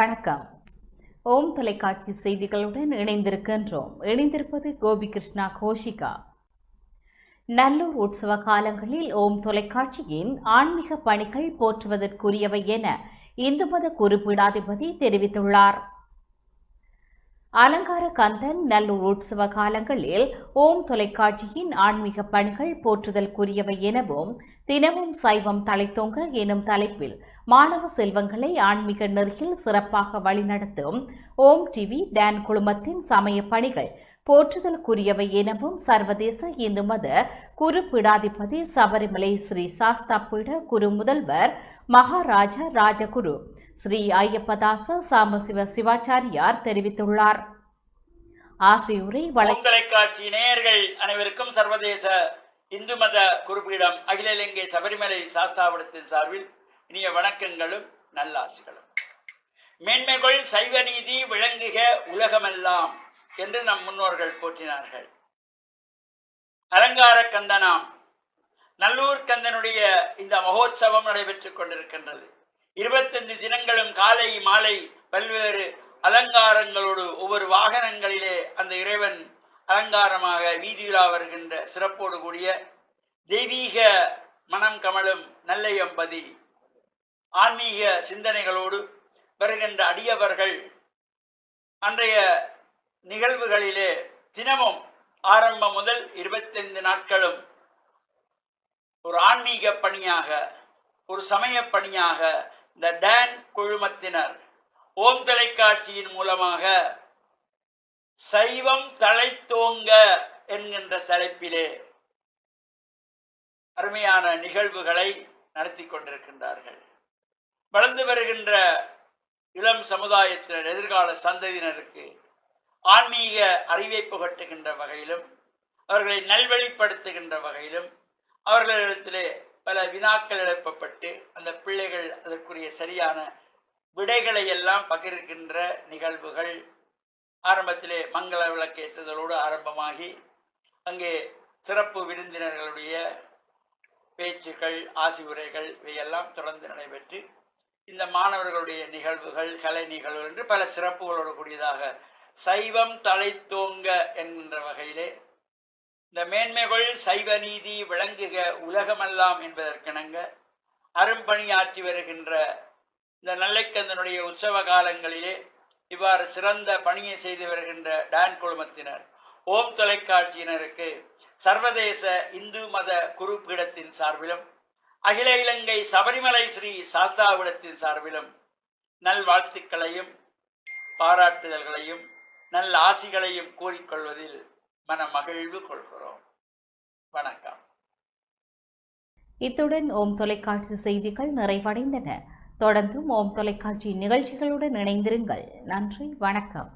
வணக்கம். ஓம் தொலைக்காட்சி செய்திகளுடன் இணைந்திருப்பது கோபி கிருஷ்ணா கோஷிகா. நல்லூர் உற்சவ காலங்களில் ஓம் தொலைக்காட்சியின் ஆன்மீக பணிகள் போற்றுவதற்குரியவை என இந்து மத குறிப்பீடாதிபதி தெரிவித்துள்ளார். அலங்கார கந்தன் நல்லூர் உற்சவ காலங்களில் ஓம் தொலைக்காட்சியின் ஆன்மீக பணிகள் போற்றுதலுக்குரியவை எனவும் தினமும் சைவம் தழைத்தோங்க எனும் தலைப்பில் மாணவ செல்வங்களை ஆன்மீக நெறியில் சிறப்பாக வழிநடத்தும் ஓம் டிவி டான் குழுமத்தின் சமய பணிகள் போற்றுதலுக்குரியவை எனவும் சர்வதேச இந்து மத குறிப்பீடாதிபதி சபரிமலை ஸ்ரீ சாஸ்தாபீட குரு முதல்வர் மகாராஜா ராஜகுரு ஸ்ரீ ஐயப்பதாச சாமசிவ சிவாச்சாரியார் தெரிவித்துள்ளார். ஆசியுரை தொலைக்காட்சி நேயர்கள் அனைவருக்கும் சர்வதேச இந்து மத குறிப்பீடம் அகில இலங்கை சபரிமலை சாஸ்தாபீடத்தின் சார்பில் இனிய வணக்கங்களும் நல்லாசிகளும். மேன்மைகள் சைவ நீதி விளங்குக உலகமெல்லாம் என்று நம் முன்னோர்கள் போற்றினார்கள். அலங்கார கந்தனாம் நல்லூர் கந்தனுடைய இந்த மகோத்சவம் நடைபெற்றுக் கொண்டிருக்கின்றது. 25 தினங்களும் காலை மாலை பல்வேறு அலங்காரங்களோடு ஒவ்வொரு வாகனங்களிலே அந்த இறைவன் அலங்காரமாக வீதியுலா வருகின்ற சிறப்போடு கூடிய தெய்வீக மனம் கமலும் நல்லையம்பதி ஆன்மீக சிந்தனைகளோடு வருகின்ற அடியவர்கள் அன்றைய நிகழ்வுகளிலே தினமும் ஆரம்பம் முதல் 25 நாட்களும் ஒரு ஆன்மீக பணியாக, ஒரு சமய பணியாக இந்த டான் குழுமத்தினர் ஓம் தொலைக்காட்சியின் மூலமாக சைவம் தழைத்தோங்க என்கின்ற தலைப்பிலே அருமையான நிகழ்வுகளை நடத்தி கொண்டிருக்கின்றார்கள். வளர்ந்து வருகின்ற இளம் சமுதாயத்தினர், எதிர்கால சந்ததியினருக்கு ஆன்மீக அறிவை புகட்டுகின்ற வகையிலும் அவர்களை நல்வழிப்படுத்துகின்ற வகையிலும் அவர்களிடத்திலே பல வினாக்கள் எழுப்பப்பட்டு அந்த பிள்ளைகள் அதற்குரிய சரியான விடைகளை எல்லாம் பகிர்கின்ற நிகழ்வுகள் ஆரம்பத்திலே மங்கள விளக்கேற்றுதலோடு ஆரம்பமாகி அங்கே சிறப்பு விருந்தினர்களுடைய பேச்சுக்கள், ஆசி உரைகள் இவையெல்லாம் தொடர்ந்து நடைபெற்று இந்த மாணவர்களுடைய நிகழ்வுகள், கலை நிகழ்வுகள் என்று பல சிறப்புகளோடு கூடியதாக சைவம் தழைத்தோங்க என்கின்ற வகையிலே இந்த மேன்மைகள் சைவ நீதி விளங்குக உலகமெல்லாம் என்பதற்கிணங்க அரும்பணியாற்றி வருகின்ற இந்த நல்லைக்கந்தனுடைய உற்சவ காலங்களிலே இவ்வாறு சிறந்த பணியை செய்து வருகின்ற டான் குழுமத்தினர் ஓம் தொலைக்காட்சியினருக்கு சர்வதேச இந்து மத குறிப்பீடத்தின் சார்பிலும் அகில இலங்கை சபரிமலை ஸ்ரீ சாஸ்தாபீடத்தின் சார்பிலும் நல்வாழ்த்துக்களையும் பாராட்டுதல்களையும் நல்ல ஆசிகளையும் கூறிக்கொள்வதில் மன மகிழ்வு கொள்கிறோம். வணக்கம். இத்துடன் ஓம் தொலைக்காட்சி செய்திகள் நிறைவடைந்தன. தொடர்ந்தும் ஓம் தொலைக்காட்சி நிகழ்ச்சிகளுடன் இணைந்திருங்கள். நன்றி, வணக்கம்.